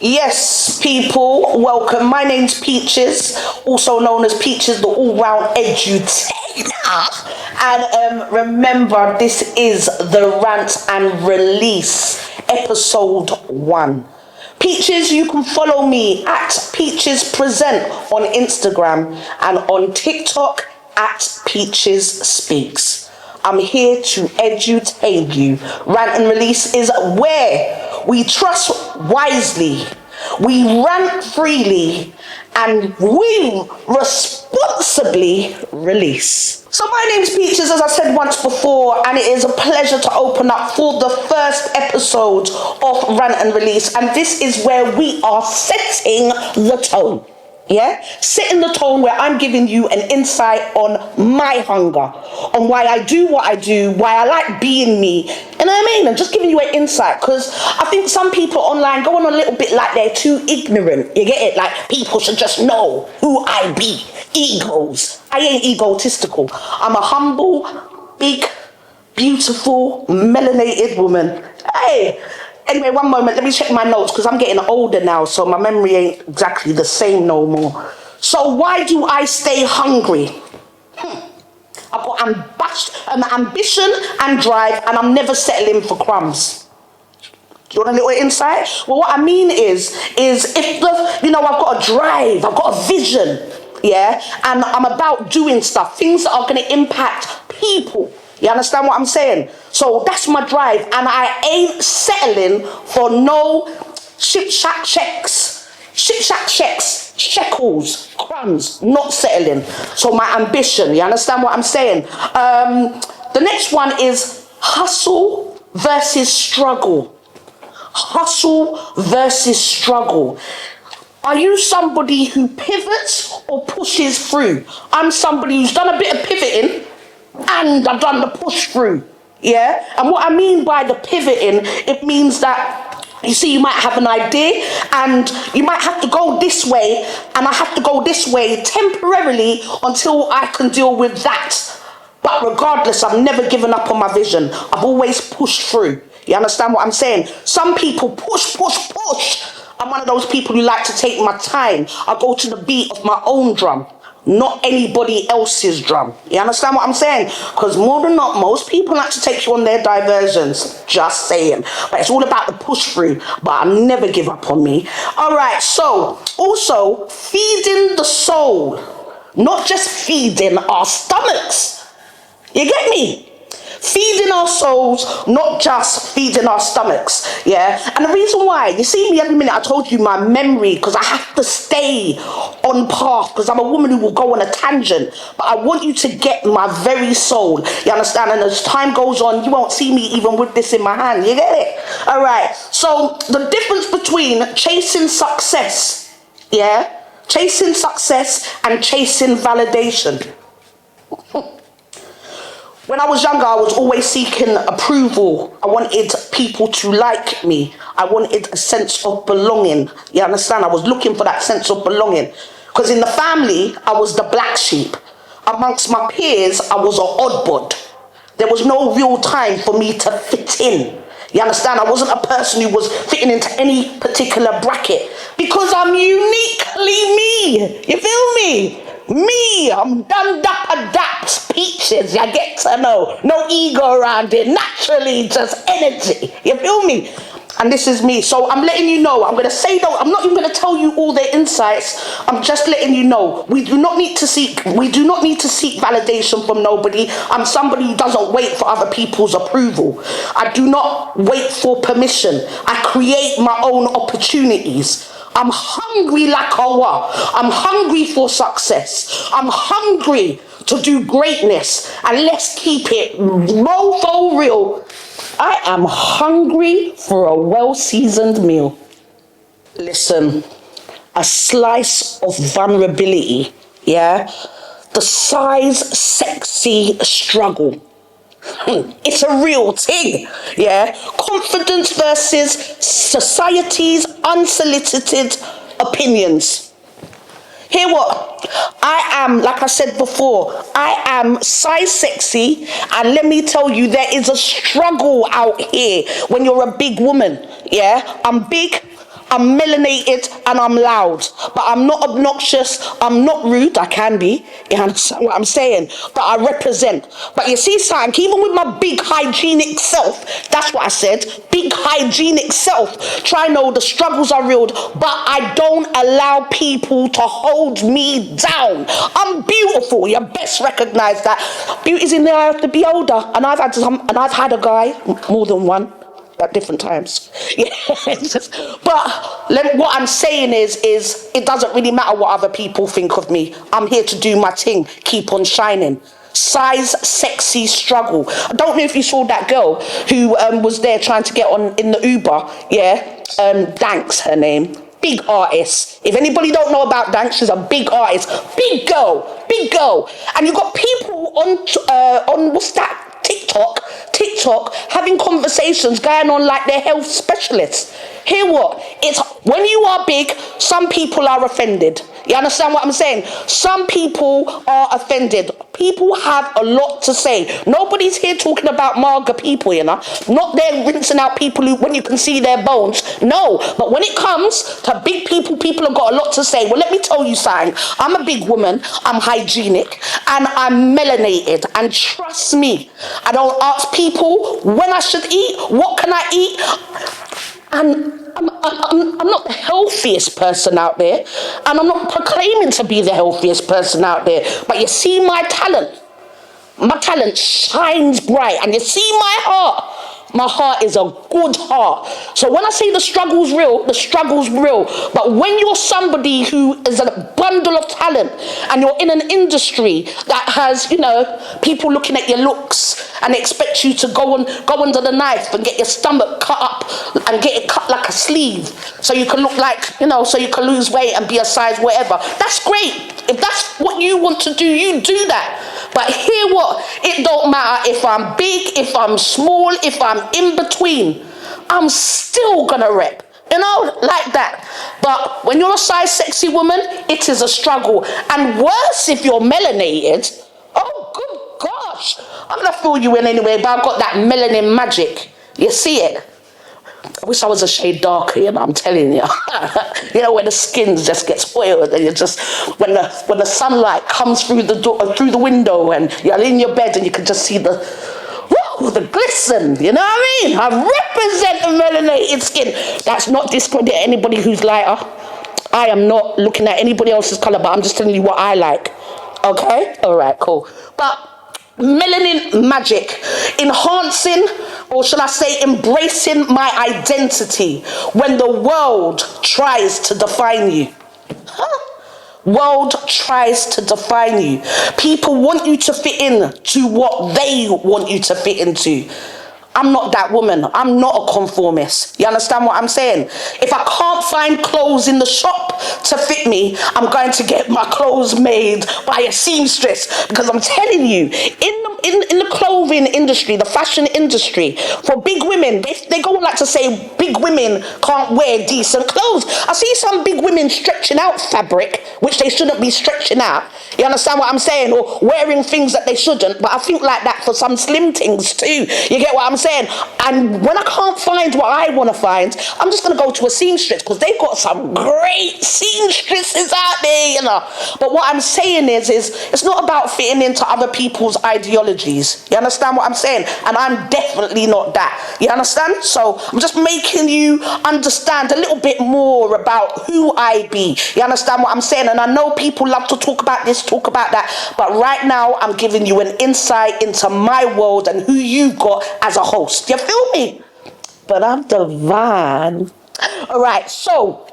Yes, people, welcome. My name's Peaches, also known as Peaches, the all-round edutainer. And remember, this is the Rant and Release, episode 1. Peaches, you can follow me at Peaches Present on Instagram and on TikTok at Peaches Speaks. I'm here to edutain you. Rant and Release is where we trust wisely, we rant freely, and we responsibly release. So my name's Peaches, as I said once before, and it is a pleasure to open up for the first episode of Rant and Release. And this is where we are setting the tone. Yeah, setting the tone where I'm giving you an insight on my hunger, on why I do what I do, why I like being me. You know what I mean? I'm just giving you an insight because I think some people online go on a little bit like they're too ignorant. You get it? Like people should just know who I be. Egos. I ain't egotistical. I'm a humble, big, beautiful, melanated woman. Hey. Anyway, one moment, let me check my notes because I'm getting older now, so my memory ain't exactly the same no more. So why do I stay hungry? I've got ambition and drive, and I'm never settling for crumbs. Do you want a little insight? Well, what I mean is if I've got a drive, I've got a vision, yeah, and I'm about doing stuff, things that are going to impact people. You understand what I'm saying? So that's my drive, and I ain't settling for no shekels, crumbs, not settling. So my ambition, you understand what I'm saying? The next one is hustle versus struggle. Hustle versus struggle. Are you somebody who pivots or pushes through? I'm somebody who's done a bit of pivoting, and I've done the push through, yeah? And what I mean by the pivoting, it means that, you see, you might have an idea and you might have to go this way, and I have to go this way temporarily until I can deal with that. But regardless, I've never given up on my vision. I've always pushed through. You understand what I'm saying? Some people push. I'm one of those people who like to take my time. I go to the beat of my own drum, not anybody else's drum. You understand what I'm saying? Because more than not, most people like to take you on their diversions. Just saying. But it's all about the push through. But I never give up on me. All right, so also feeding the soul, not just feeding our stomachs. You get me? Feeding our souls, not just feeding our stomachs, yeah? And the reason why, you see me every minute, I told you my memory, because I have to stay on path, because I'm a woman who will go on a tangent, but I want you to get my very soul, you understand? And as time goes on, you won't see me even with this in my hand, you get it? All right, so the difference between chasing success, yeah? Chasing success and chasing validation. When I was younger, I was always seeking approval. I wanted people to like me. I wanted a sense of belonging. You understand? I was looking for that sense of belonging. Because in the family, I was the black sheep. Amongst my peers, I was an oddbod. There was no real time for me to fit in. You understand? I wasn't a person who was fitting into any particular bracket. Because I'm uniquely me. You feel me? Me, I'm done up adapt Peaches, you get to know. No ego around it, naturally just energy. You feel me? And this is me. So I'm letting you know, I'm gonna say though, I'm not even gonna tell you all the insights. I'm just letting you know, we do not need to seek validation from nobody. I'm somebody who doesn't wait for other people's approval. I do not wait for permission. I create my own opportunities. I'm hungry like a what? I'm hungry for success. I'm hungry to do greatness. And let's keep it mofo real. I am hungry for a well-seasoned meal. Listen, a slice of vulnerability, yeah? The size sexy struggle. It's a real thing, yeah? Confidence versus society's unsolicited opinions. Hear what? I am, like I said before, I am size sexy, and let me tell you, there is a struggle out here when you're a big woman, yeah? I'm big, I'm melanated and I'm loud, but I'm not obnoxious, I'm not rude. I can be, you understand what I'm saying? But I represent. But you see something, even with my big hygienic self, that's what I said, big hygienic self, try know the struggles are real, but I don't allow people to hold me down. I'm beautiful, you best recognize that. Beauty's in the eye of the beholder, and I've had a guy, more than one, at different times. Yeah. But what I'm saying is it doesn't really matter what other people think of me. I'm here to do my thing, keep on shining. Size, sexy, struggle. I don't know if you saw that girl who was there trying to get on in the Uber. Yeah, Danks, her name. Big artist. If anybody don't know about Danks, she's a big artist. Big girl. And you got people on what's that? TikTok having conversations going on like they're health specialists. Hear what? It's when you are big, some people are offended. You understand what I'm saying? Some people are offended. People have a lot to say. Nobody's here talking about marga people, you know. Not there rinsing out people who, when you can see their bones. No, but when it comes to big people, people have got a lot to say. Well, let me tell you something. I'm a big woman. I'm hygienic and I'm melanated. And trust me, I don't ask people when I should eat. What can I eat? And I'm not the healthiest person out there, and I'm not proclaiming to be the healthiest person out there, but you see my talent shines bright, and you see my heart is a good heart. So when I say the struggle's real, but when you're somebody who is a bundle of talent and you're in an industry that has, you know, people looking at your looks and expect you to go under the knife and get your stomach cut up and get it cut like a sleeve so you can look like, you know, so you can lose weight and be a size whatever, that's great. If that's what you want to do, you do that. But hear what? It don't matter if I'm big, if I'm small, if I'm in between. I'm still gonna rep. You know, like that. But when you're a size sexy woman, it is a struggle. And worse if you're melanated. Oh, good gosh. I'm gonna fill you in anyway, but I've got that melanin magic. You see it? I wish I was a shade darker, you know, I'm telling you. You know, when the skin just gets oiled and you just, when the sunlight comes through the door, through the window, and you're in your bed and you can just see the glisten, you know what I mean? I represent the melanated skin. That's not discredit anybody who's lighter. I am not looking at anybody else's colour, but I'm just telling you what I like. Okay? All right, cool. But melanin magic, enhancing, or shall I say embracing my identity when the world tries to define you. World tries to define you. People want you to fit in to what they want you to fit into. I'm not that woman. I'm not a conformist. You understand what I'm saying? If I can't find clothes in the shop to fit me, I'm going to get my clothes made by a seamstress. Because I'm telling you, in the clothing industry, the fashion industry, for big women, they go on like to say big women can't wear decent clothes. I see some big women stretching out fabric, which they shouldn't be stretching out. You understand what I'm saying? Or wearing things that they shouldn't. But I think like that for some slim things too. You get what I'm saying? And when I can't find what I want to find, I'm just going to go to a seamstress because they've got some great seamstresses out there, you know. But what I'm saying is it's not about fitting into other people's ideologies. You understand what I'm saying? And I'm definitely not that. You understand? So I'm just making you understand a little bit more about who I be. You understand what I'm saying? And I know people love to talk about this, talk about that. But right now, I'm giving you an insight into my world and who you got as a host. You feel me? But I'm divine. All right, so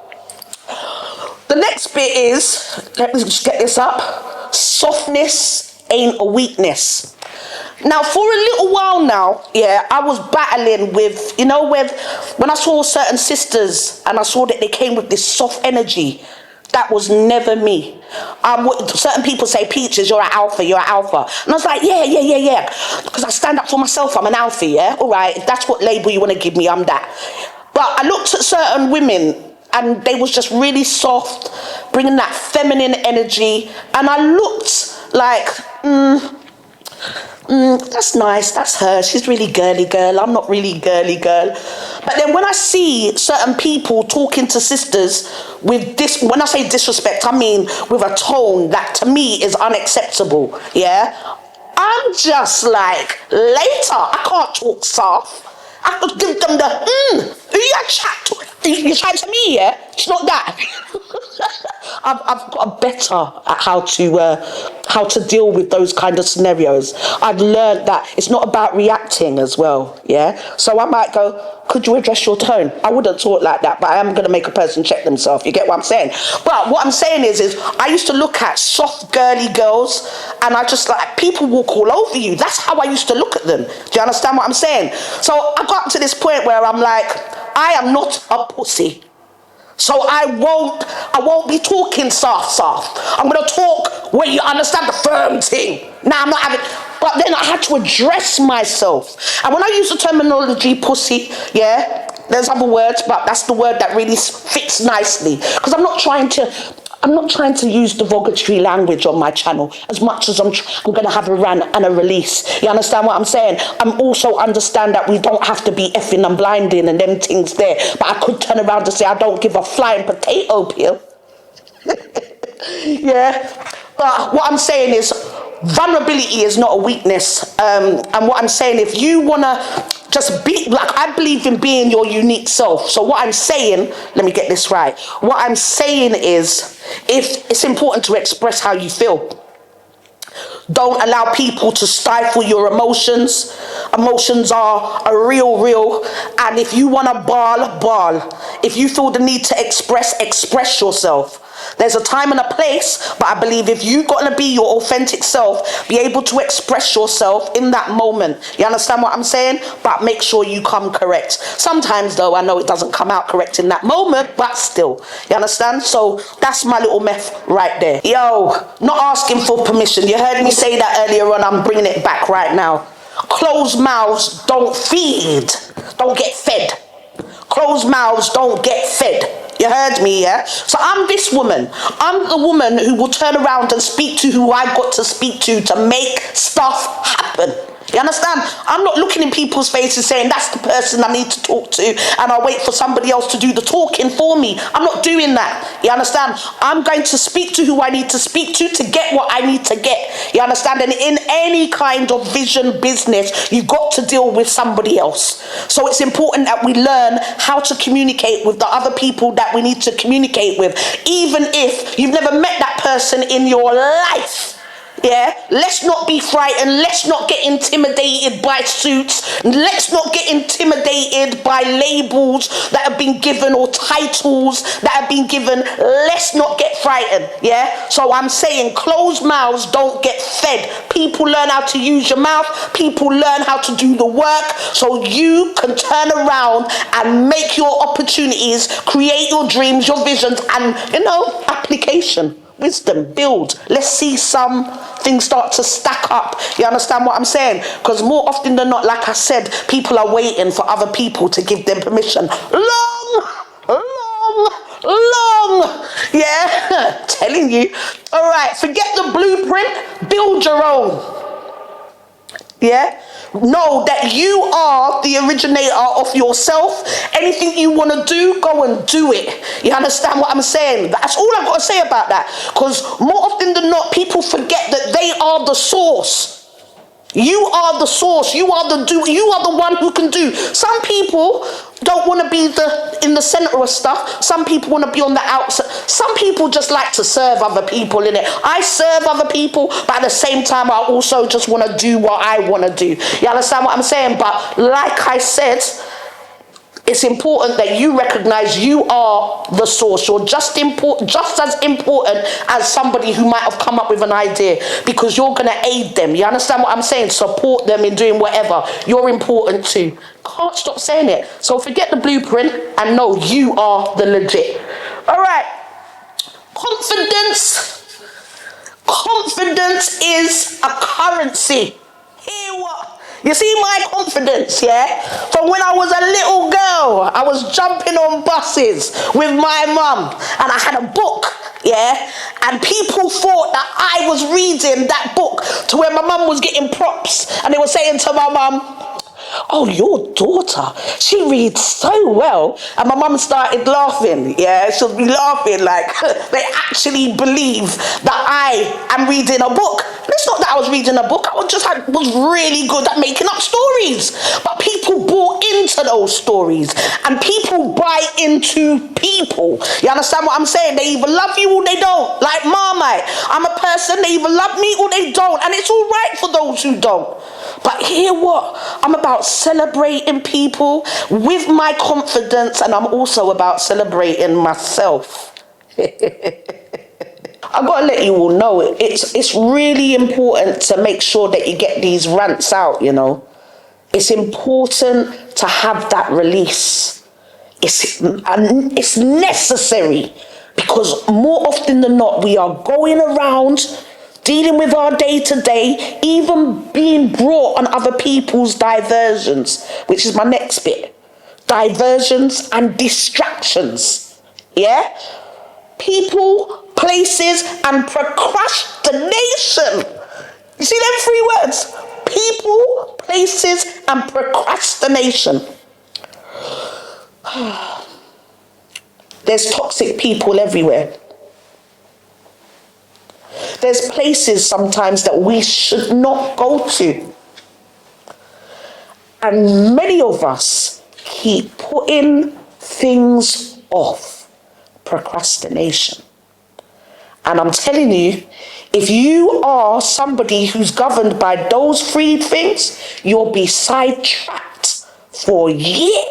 the next bit is, let me just get this up. Softness ain't a weakness. Now, for a little while now, yeah, I was battling with, you know, when I saw certain sisters and I saw that they came with this soft energy. That was never me. Certain people say, Peaches, you're an alpha. And I was like, yeah. Because I stand up for myself, I'm an alpha, yeah? All right, if that's what label you want to give me, I'm that. But I looked at certain women and they was just really soft, bringing that feminine energy. And I looked like, That's nice, that's her, she's really girly girl, I'm not really girly girl. But then when I see certain people talking to sisters with this, when I say disrespect, I mean with a tone that to me is unacceptable, yeah? I'm just like, later, I can't talk soft. I could give them the, who you chat to? You chat to me, yeah? It's not that. I've got better at how to deal with those kind of scenarios. I've learned that it's not about reacting as well, yeah? So I might go, could you address your tone? I wouldn't talk like that, but I am going to make a person check themselves. You get what I'm saying? But what I'm saying is I used to look at soft, girly girls, and I just like, people walk all over you. That's how I used to look at them. Do you understand what I'm saying? So I got to this point where I'm like, I am not a pussy. So I won't be talking soft. I'm gonna talk where you understand the firm thing. Now I'm not having, but then I had to address myself. And when I use the terminology pussy, yeah, there's other words, but that's the word that really fits nicely. Because I'm not trying to use derogatory language on my channel as much as I'm going to have a rant and a release. You understand what I'm saying? I'm also understand that we don't have to be effing and blinding and them things there. But I could turn around and say I don't give a flying potato peel. Yeah. But what I'm saying is vulnerability is not a weakness. And what I'm saying, if you want to just be, like, I believe in being your unique self. So what I'm saying, let me get this right. What I'm saying is, if it's important to express how you feel. Don't allow people to stifle your emotions. Emotions are real. And if you want to bawl. If you feel the need to express yourself. There's a time and a place, but I believe if you're going to be your authentic self, be able to express yourself in that moment. You understand what I'm saying? But make sure you come correct. Sometimes, though, I know it doesn't come out correct in that moment, but still. You understand? So that's my little meth right there. Yo, not asking for permission. You heard me say that earlier on. I'm bringing it back right now. Closed mouths don't feed. Don't get fed. Closed mouths don't get fed. You heard me, yeah? So I'm this woman. I'm the woman who will turn around and speak to who I've got to speak to make stuff happen. You understand? I'm not looking in people's faces saying that's the person I need to talk to and I'll wait for somebody else to do the talking for me. I'm not doing that. You understand? I'm going to speak to who I need to speak to get what I need to get. You understand? And in any kind of vision business, you've got to deal with somebody else. So it's important that we learn how to communicate with the other people that we need to communicate with, even if you've never met that person in your life. Yeah, let's not be frightened. Let's not get intimidated by suits. Let's not get intimidated by labels that have been given or titles that have been given. Let's not get frightened. Yeah, so I'm saying closed mouths don't get fed. People learn how to use your mouth. People learn how to do the work so you can turn around and make your opportunities, create your dreams, your visions, and application. Wisdom, build. Let's see some things start to stack up. You understand what I'm saying? Because more often than not, like I said, people are waiting for other people to give them permission. Long. Yeah, telling you. All right, forget the blueprint. Build your own. Yeah, know that you are the originator of yourself. Anything you want to do, go and do it. You understand what I'm saying? That's all I've got to say about that. Because more often than not, people forget that they are the source. You are the source. You are the one who can do. Some people don't want to be in the center of stuff. Some people want to be on the outside. Some people just like to serve other people in it. I serve other people, but at the same time, I also just want to do what I want to do. You understand what I'm saying? But like I said, it's important that you recognize you are the source. You're just as important as somebody who might have come up with an idea, because you're going to aid them. You understand what I'm saying? Support them in doing whatever. You're important too. Can't stop saying it. So forget the blueprint and know you are the legit. All right. Confidence is a currency. Hear what? You see my confidence, yeah? From when I was a little girl, I was jumping on buses with my mum and I had a book, yeah? And people thought that I was reading that book to where my mum was getting props and they were saying to my mum, "Oh, your daughter, she reads so well." And my mum started laughing, yeah? She'll be laughing like they actually believe that I am reading a book. And it's not that I was reading a book, I was really good at making up stories. But people bought into those stories and people buy into people. You understand what I'm saying? They either love you or they don't. Like Marmite, I'm a person, they either love me or they don't. And it's all right for those who don't. But hear what? I'm about celebrating people with my confidence, and I'm also about celebrating myself. I've got to let you all know it's really important to make sure that you get these rants out, you know. It's important to have that release. It's necessary because more often than not we are going around dealing with our day-to-day, even being brought on other people's diversions, which is my next bit. Diversions and distractions. Yeah? People, places, and procrastination. You see them three words? People, places, and procrastination. There's toxic people everywhere. There's places sometimes that we should not go to. And many of us keep putting things off. Procrastination. And I'm telling you, if you are somebody who's governed by those three things, you'll be sidetracked for years.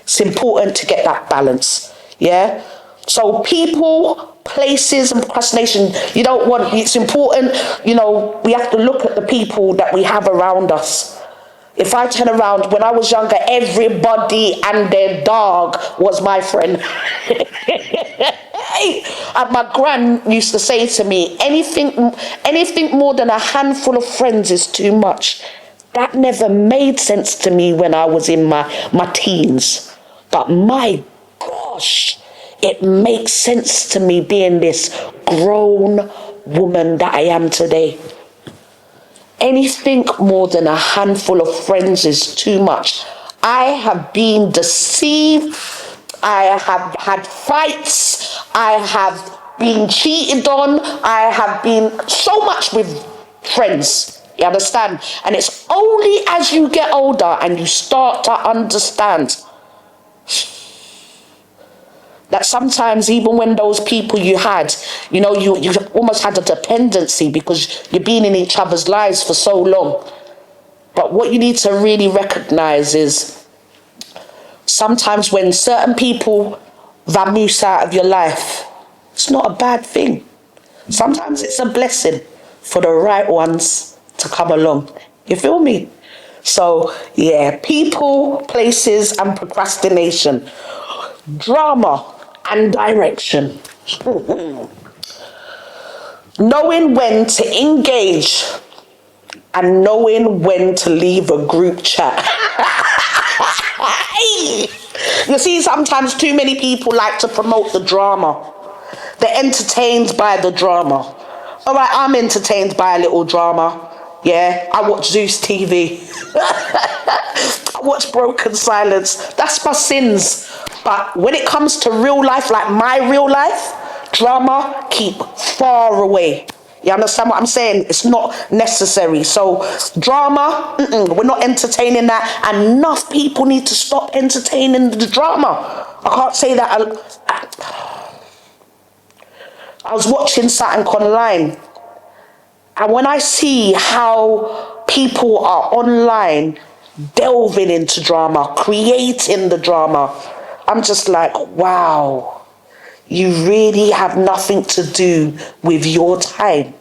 It's important to get that balance, yeah? So people, places, and procrastination, it's important, we have to look at the people that we have around us. If I turn around, when I was younger, everybody and their dog was my friend. And my gran used to say to me, anything more than a handful of friends is too much. That never made sense to me when I was in my teens. But my gosh, it makes sense to me being this grown woman that I am today. Anything more than a handful of friends is too much. I have been deceived. I have had fights. I have been cheated on. I have been so much with friends. You understand? And it's only as you get older and you start to understand that sometimes even when those people you had, you almost had a dependency because you've been in each other's lives for so long. But what you need to really recognize is sometimes when certain people vamoose out of your life, it's not a bad thing. Sometimes it's a blessing for the right ones to come along. You feel me? So, yeah, people, places, and procrastination. Drama and direction. Knowing when to engage and knowing when to leave a group chat. You see, sometimes too many people like to promote the drama. They're entertained by the drama. All right, I'm entertained by a little drama. Yeah, I watch Zeus TV. I watch Broken Silence. That's my sins. But when it comes to real life, like my real life, drama, keep far away. You understand what I'm saying? It's not necessary. So drama, we're not entertaining that. And enough people need to stop entertaining the drama. I can't say that. I was watching something online. And when I see how people are online delving into drama, creating the drama, I'm just like, wow, you really have nothing to do with your time,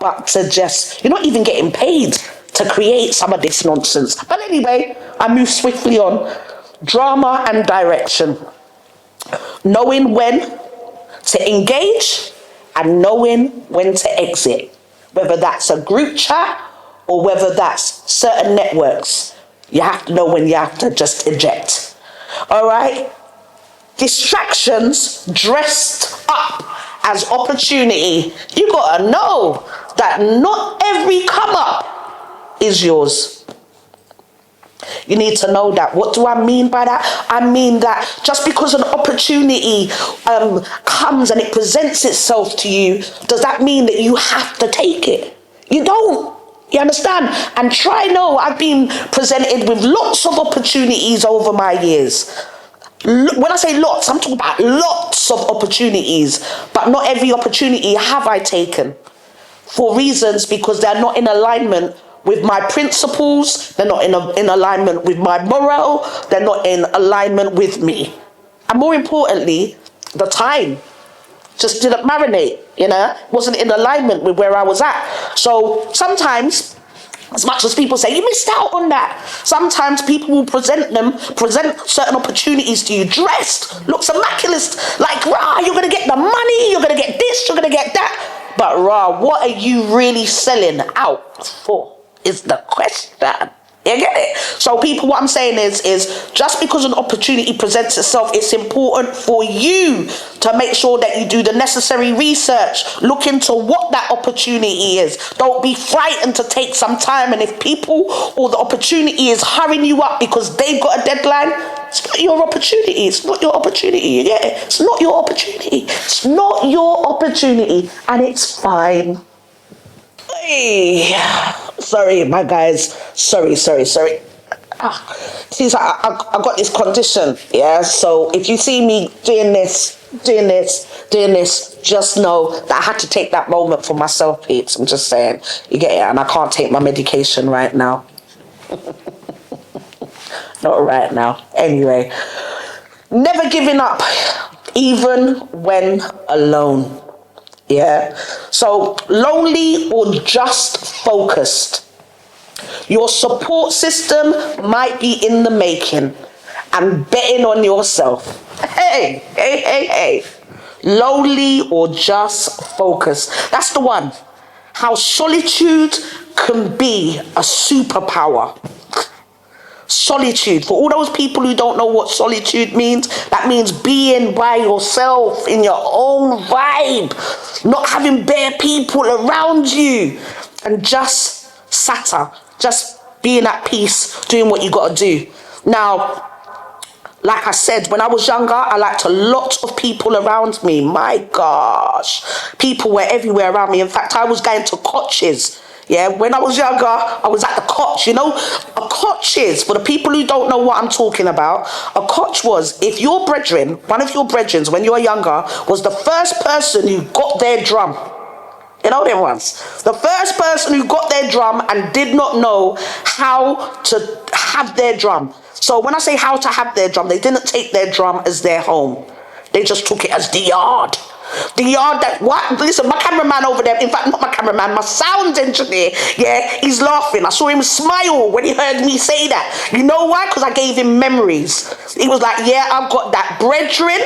but to just, you're not even getting paid to create some of this nonsense. But anyway, I move swiftly on. Drama and direction. Knowing when to engage and knowing when to exit. whether that's a group chat or whether that's certain networks. You have to know when you have to just eject. All right? Distractions dressed up as opportunity. You gotta know that not every come up is yours. You need to know that. What do I mean by that? I mean that just because an opportunity comes and it presents itself to you, does that mean that you have to take it? You don't. You understand? And I've been presented with lots of opportunities over my years. When I say lots, I'm talking about lots of opportunities, but not every opportunity have I taken for reasons because they're not in alignment with my principles, they're not in alignment with my moral, they're not in alignment with me. And more importantly, the time just didn't marinate, wasn't in alignment with where I was at. So sometimes, as much as people say, you missed out on that, sometimes people will present certain opportunities to you dressed, looks immaculate, like, rah, you're going to get the money, you're going to get this, you're going to get that. But rah, what are you really selling out for is the question. You get it? So people, what I'm saying is just because an opportunity presents itself, it's important for you to make sure that you do the necessary research. Look into what that opportunity is. Don't be frightened to take some time. And if people or the opportunity is hurrying you up because they've got a deadline, it's not your opportunity. It's not your opportunity. You get it? It's not your opportunity. It's not your opportunity. And it's fine. Hey, sorry, my guys. Sorry. See, I got this condition, yeah? So if you see me doing this, just know that I had to take that moment for myself, peeps. I'm just saying, you get it? And I can't take my medication right now. Not right now. Anyway, never giving up, even when alone. Yeah, so lonely or just focused. Your support system might be in the making and betting on yourself. Hey. Lonely or just focused. That's the one. How solitude can be a superpower. Solitude. For all those people who don't know what solitude means, that means being by yourself in your own vibe, not having bare people around you, and just being at peace, doing what you got to do. Now, like I said, when I was younger, I liked a lot of people around me. My gosh, people were everywhere around me. In fact, I was going to coaches. Yeah, when I was younger, I was at the coach. A coach is, for the people who don't know what I'm talking about, a coach was if your brethren, one of your brethren, when you were younger, was the first person who got their drum. You know them ones. The first person who got their drum and did not know how to have their drum. So when I say how to have their drum, they didn't take their drum as their home. They just took it as the yard. The yard that, what? Listen, my cameraman over there, in fact, not my cameraman, my sound engineer, yeah, he's laughing. I saw him smile when he heard me say that. You know why? Because I gave him memories. He was like, yeah, I've got that brethren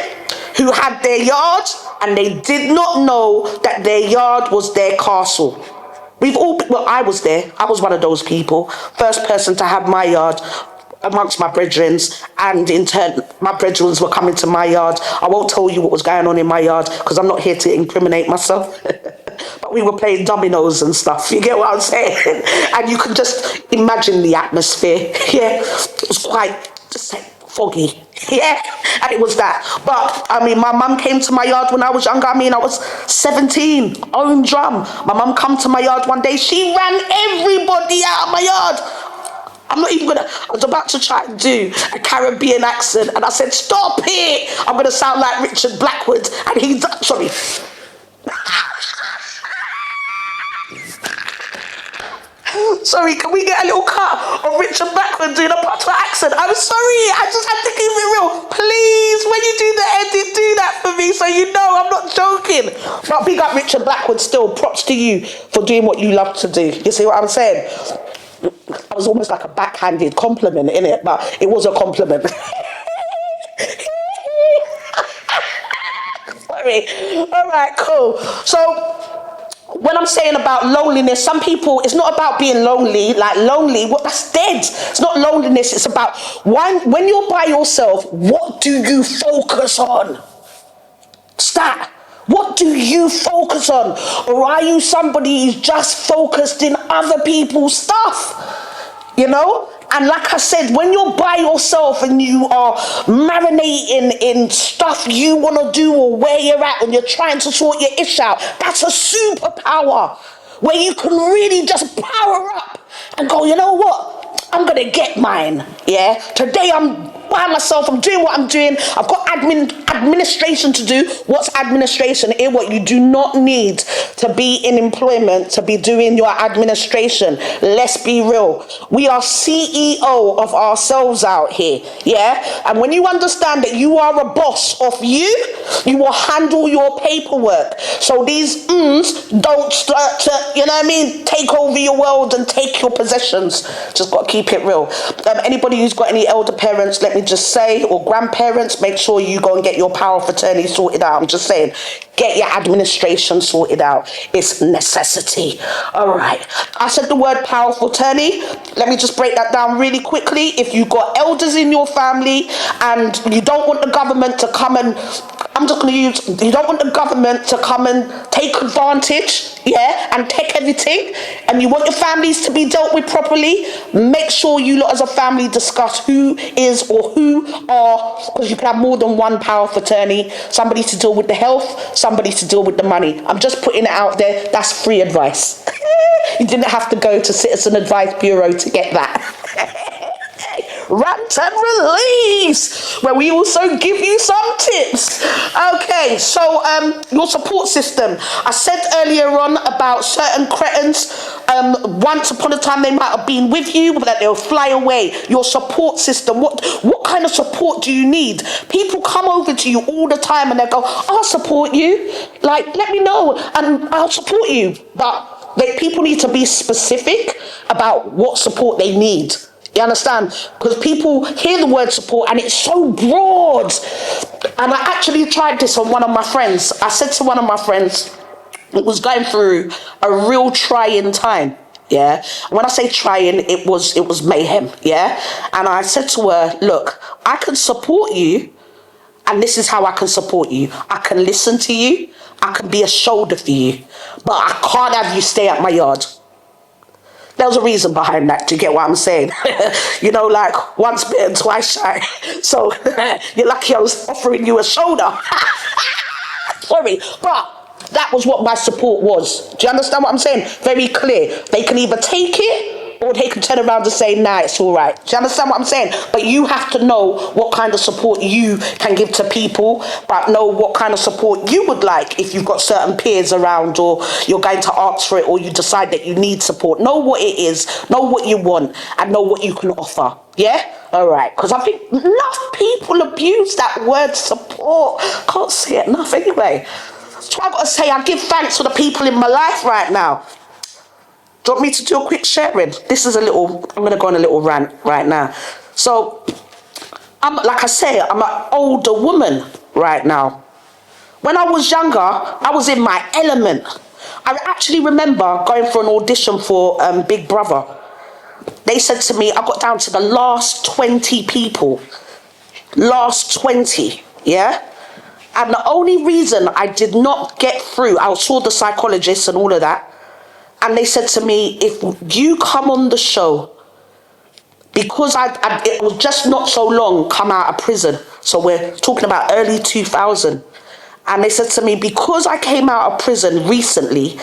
who had their yards and they did not know that their yard was their castle. I was there. I was one of those people. First person to have my yard amongst my brethren, and in turn my brethren were coming to my yard. I won't tell you what was going on in my yard because I'm not here to incriminate myself. But we were playing dominoes and stuff, you get what I'm saying? And you can just imagine the atmosphere. Yeah, it was quite just like foggy. Yeah, and it was that. But I mean, my mum came to my yard when I was younger. I mean, I was 17, own drum. My mum come to my yard one day, she ran everybody out of my yard. I was about to try and do a Caribbean accent, and I said, stop it! I'm gonna sound like Richard Blackwood, and he's, sorry. Sorry, can we get a little cut of Richard Blackwood doing a patois accent? I'm sorry, I just had to keep it real. Please, when you do the edit, do that for me so you know I'm not joking. But big up Richard Blackwood still, props to you for doing what you love to do. You see what I'm saying? I was almost like a backhanded compliment, innit? But it was a compliment. Sorry. All right, cool. So when I'm saying about loneliness, some people, it's not about being lonely, like lonely, what, that's dead. It's not loneliness, it's about when you're by yourself, what do you focus on? It's that. What do you focus on? Or are you somebody who's just focused in other people's stuff? You know? And like I said, when you're by yourself and you are marinating in stuff you want to do or where you're at and you're trying to sort your ish out, that's a superpower where you can really just power up and go, you know what? I'm going to get mine. Yeah. Today I'm by myself. I'm doing what I'm doing. I've got administration to do. What's administration? What you do not need to be in employment to be doing your administration. Let's be real. We are CEO of ourselves out here. Yeah. And when you understand that you are a boss of you, you will handle your paperwork. So these don't start to, you know what I mean, take over your world and take your possessions. Just got to keep it real. Anybody who's got any elder parents, let me just say, or grandparents, make sure you go and get your power of attorney sorted out. I'm just saying, get your administration sorted out. It's necessity. All right. I said the word power of attorney. Let me just break that down really quickly. If you've got elders in your family and you don't want the government to come and, I'm just going to use, you don't want the government to come and take advantage, yeah, and take everything, and you want your families to be dealt with properly, make sure you lot as a family discuss who is or who are, because you can have more than one power of attorney, somebody to deal with the health, somebody to deal with the money. I'm just putting it out there. That's free advice. You didn't have to go to Citizen Advice Bureau to get that. Rant and Release, where we also give you some tips. Okay, so your support system. I said earlier on about certain cretins, once upon a time they might have been with you, but that they'll fly away. Your support system, what kind of support do you need? People come over to you all the time and they go, I'll support you, like, let me know and I'll support you. But people need to be specific about what support they need. You understand? Because people hear the word support and it's so broad. And I actually tried this on one of my friends. I said to one of my friends, it was going through a real trying time. Yeah. And when I say trying, it was mayhem. Yeah. And I said to her, look, I can support you. And this is how I can support you. I can listen to you. I can be a shoulder for you. But I can't have you stay at my yard. There was a reason behind that, to get what I'm saying. You know, like, once bitten, twice shy. So, you're lucky I was offering you a shoulder. Sorry, but that was what my support was. Do you understand what I'm saying? Very clear. They can either take it, or they can turn around and say, nah, it's all right. Do you understand what I'm saying? But you have to know what kind of support you can give to people, but know what kind of support you would like if you've got certain peers around, or you're going to ask for it, or you decide that you need support. Know what it is, know what you want, and know what you can offer. Yeah? All right. Because I think enough people abuse that word support. Can't say it enough anyway. So I've got to say, I give thanks for the people in my life right now. Do you want me to do a quick sharing? This is I'm going to go on a little rant right now. So, like I say, I'm an older woman right now. When I was younger, I was in my element. I actually remember going for an audition for Big Brother. They said to me, I got down to the last 20 people. Last 20, yeah? And the only reason I did not get through, I saw the psychologist and all of that, and they said to me, if you come on the show, because it was just not so long come out of prison, so we're talking about early 2000, and they said to me, because I came out of prison recently,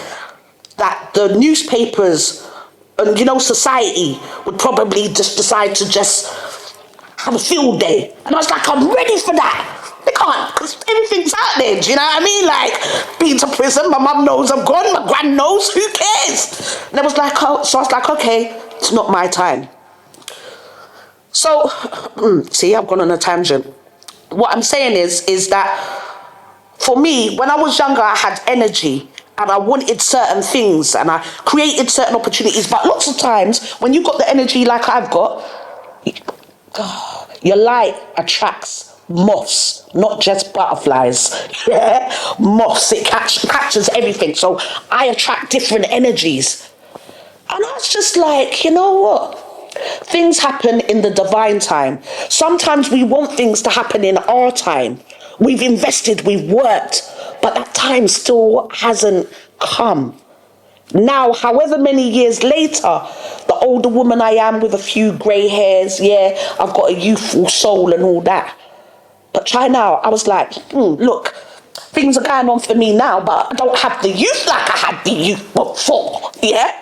that the newspapers and, you know, society would probably just decide to just have a field day. And I was like, I'm ready for that. They can't, because everything's out there, do you know what I mean? Like, been to prison, my mum knows I'm gone, my gran knows, who cares? And I was like, oh, so I was like, okay, it's not my time. So, see, I've gone on a tangent. What I'm saying is that, for me, when I was younger, I had energy, and I wanted certain things, and I created certain opportunities, but lots of times, when you've got the energy like I've got, your light attracts moths, not just butterflies. Yeah, moths. It captures everything. So I attract different energies. And I was just like, you know what? Things happen in the divine time. Sometimes we want things to happen in our time. We've invested, we've worked, but that time still hasn't come. Now, however many years later, the older woman I am with a few grey hairs, yeah, I've got a youthful soul and all that. But try now, I was like, look, things are going on for me now, but I don't have the youth like I had the youth before, yeah?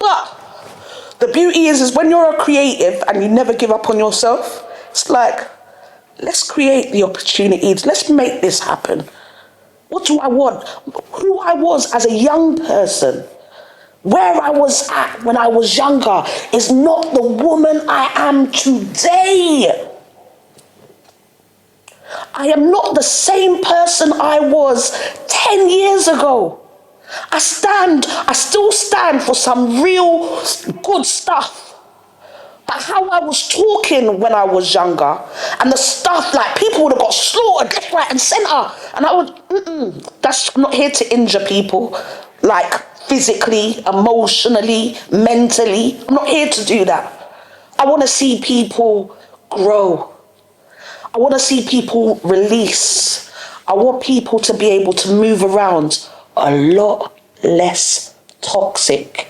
But the beauty is when you're a creative and you never give up on yourself, it's like, let's create the opportunities. Let's make this happen. What do I want? Who I was as a young person, where I was at when I was younger, is not the woman I am today. I am not the same person I was 10 years ago. I still stand for some real good stuff. But how I was talking when I was younger, and the stuff like people would have got slaughtered left, right, and centre, and I would, that's not here to injure people, like physically, emotionally, mentally. I'm not here to do that. I want to see people grow. I want to see people release. I want people to be able to move around a lot less toxic.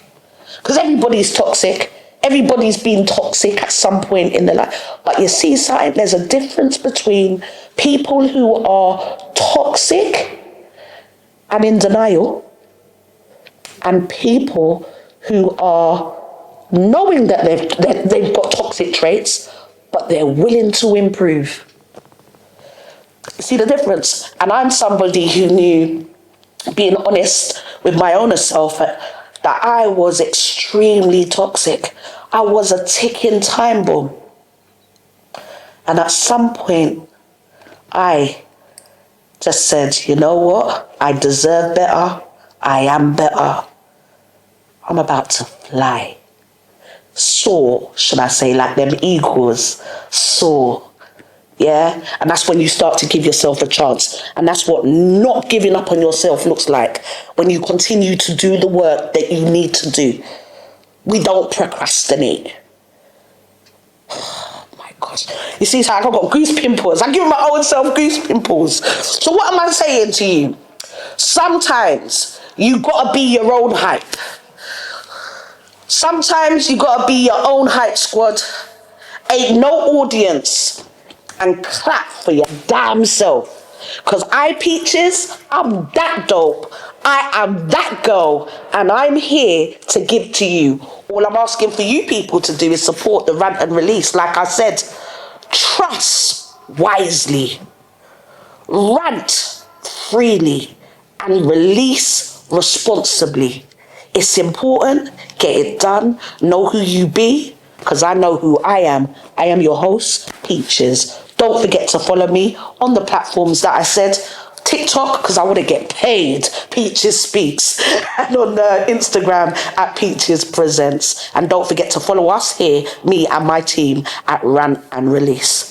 Because everybody's toxic. Everybody's been toxic at some point in their life. But you see something, there's a difference between people who are toxic and in denial and people who are knowing that they've got toxic traits, but they're willing to improve. See the difference? And I'm somebody who knew, being honest with my own self, that I was extremely toxic. I was a ticking time bomb. And at some point, I just said, you know what? I deserve better. I am better. I'm about to fly. Soar, should I say, like them eagles. Soar. Yeah, and that's when you start to give yourself a chance. And that's what not giving up on yourself looks like, when you continue to do the work that you need to do. We don't procrastinate. Oh my gosh. You see, so I've got goose pimples. I give my own self goose pimples. So what am I saying to you? Sometimes you gotta be your own hype. Sometimes you gotta be your own hype squad. Ain't no audience. And clap for your damn self. Because I, Peaches, I'm that dope. I am that girl. And I'm here to give to you. All I'm asking for you people to do is support the Rant and Release. Like I said, trust wisely. Rant freely. And release responsibly. It's important. Get it done. Know who you be. Because I know who I am. I am your host, Peaches. Don't forget to follow me on the platforms that I said. TikTok, because I want to get paid, Peaches Speaks. And on Instagram, at Peaches Presents. And don't forget to follow us here, me and my team, at Rant and Release.